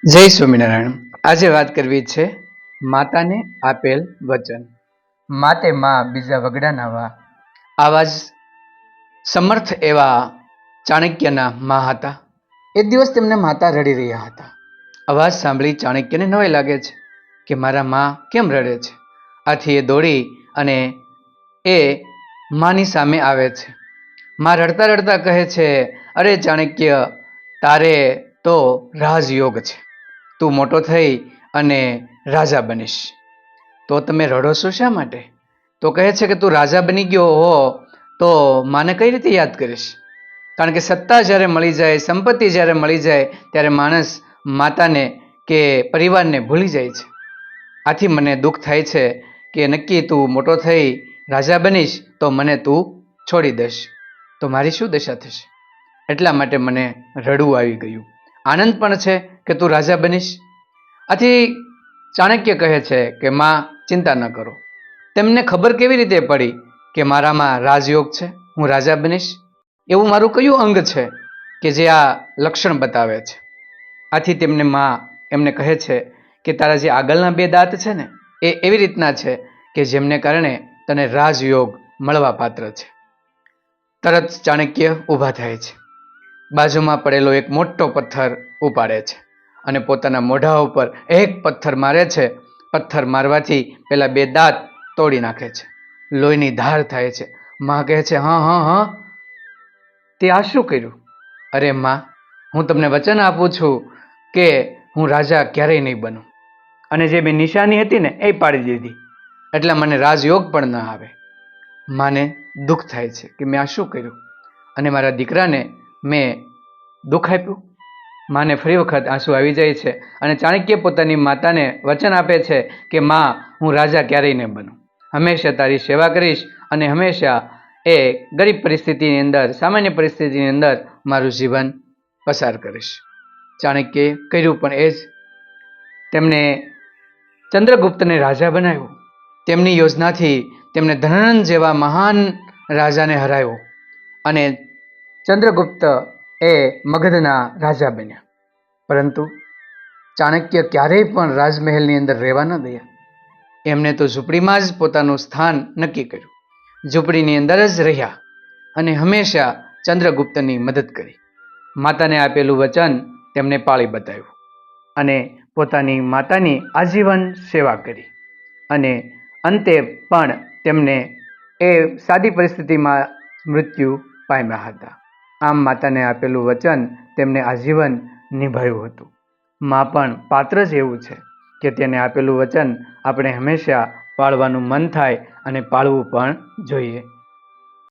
જય સ્વામિનારાયણ. આજે વાત કરવી છે માતાને આપેલ વચન. માતે માં બીજા વગડા નાવા. આવા જ સમર્થ એવા ચાણક્યના મા હતા. એક દિવસ તેમને માતા રડી રહ્યા હતા. અવાજ સાંભળી ચાણક્યને નવાઈ લાગે છે કે મારા મા કેમ રડે છે. આથી એ દોડી અને એ માની સામે આવે છે. મા રડતા રડતા કહે છે, અરે ચાણક્ય, તારે તો રાજયોગ છે. તું મોટો થઈ અને રાજા બનીશ. તો તમે રડો છો શા માટે? તો કહે છે કે તું રાજા બની ગયો હો તો માને કઈ રીતે યાદ કરીશ? કારણ કે સત્તા જ્યારે મળી જાય, સંપત્તિ જ્યારે મળી જાય ત્યારે માણસ માતાને કે પરિવારને ભૂલી જાય છે. આથી મને દુઃખ થાય છે કે નક્કી તું મોટો થઈ રાજા બનીશ તો મને તું છોડી દઈશ તો મારી શું દશા થશે? એટલા માટે મને રડવું આવી ગયું. આનંદ પણ છે કે તું રાજા બનીશ. આથી ચાણક્ય કહે છે કે માં ચિંતા ન કરો. તેમને ખબર કેવી રીતે પડી કે મારામાં રાજયોગ છે, હું રાજા બનીશ? એવું મારું કયું અંગ છે કે જે આ લક્ષણ બતાવે છે? આથી તેમને માં એમને કહે છે કે તારા જે આગળના બે દાંત છે ને એ એવી રીતના છે કે જેમને કારણે તને રાજયોગ મળવા પાત્ર છે. તરત ચાણક્ય ઊભા થાય છે. બાજુમાં પડેલો એક મોટો પથ્થર ઉપાડે છે અને પોતાના મોઢા ઉપર એક પથ્થર મારે છે. પથ્થર મારવાથી પેલા બે દાંત તોડી નાખે છે. લોહીની ધાર થાય છે. માં કહે છે, હા, તે આ શું કર્યું? અરે માં, હું તમને વચન આપું છું કે હું રાજા ક્યારેય નહીં બનું. અને જે મેં નિશાની હતી ને એ પાડી દીધી, એટલે મને રાજયોગ પણ ન આવે. માને દુઃખ થાય છે કે મેં આ શું કર્યું અને મારા દીકરાને મેં દુઃખ આપ્યું. માને ફરી વખત આંસુ આવી જાય છે અને ચાણક્ય પોતાની માતાને વચન આપે છે કે માં, હું રાજા ક્યારેય નહીં બનું. હંમેશા તારી સેવા કરીશ અને હંમેશા એ ગરીબ પરિસ્થિતિની અંદર, સામાન્ય પરિસ્થિતિની અંદર મારું જીવન પસાર કરીશ. ચાણક્યએ કર્યું પણ એ જ. તેમને ચંદ્રગુપ્તને રાજા બનાવ્યો. તેમની યોજનાથી તેમને ધનનંદ જેવા મહાન રાજાને હરાવ્યો અને ચંદ્રગુપ્ત એ મગધના રાજા બન્યા. પરંતુ ચાણક્ય ક્યારેય પણ રાજમહેલની અંદર રહેવા ન દયા. એમને તો ઝૂંપડીમાં જ પોતાનું સ્થાન નક્કી કર્યું. ઝૂંપડીની અંદર જ રહ્યા અને હંમેશા ચંદ્રગુપ્તની મદદ કરી. માતાને આપેલું વચન તેમને પાળી બતાવ્યું અને પોતાની માતાની આજીવન સેવા કરી અને અંતે પણ તેમને એ સાદી પરિસ્થિતિમાં મૃત્યુ પામ્યા હતા. આમ માતાને આપેલું વચન તેમને આજીવન નિભાવ્યું હતું. માં પણ પાત્ર જ એવું છે કે તેને આપેલું વચન આપણે હંમેશા પાળવાનું મન થાય અને પાળવું પણ જોઈએ.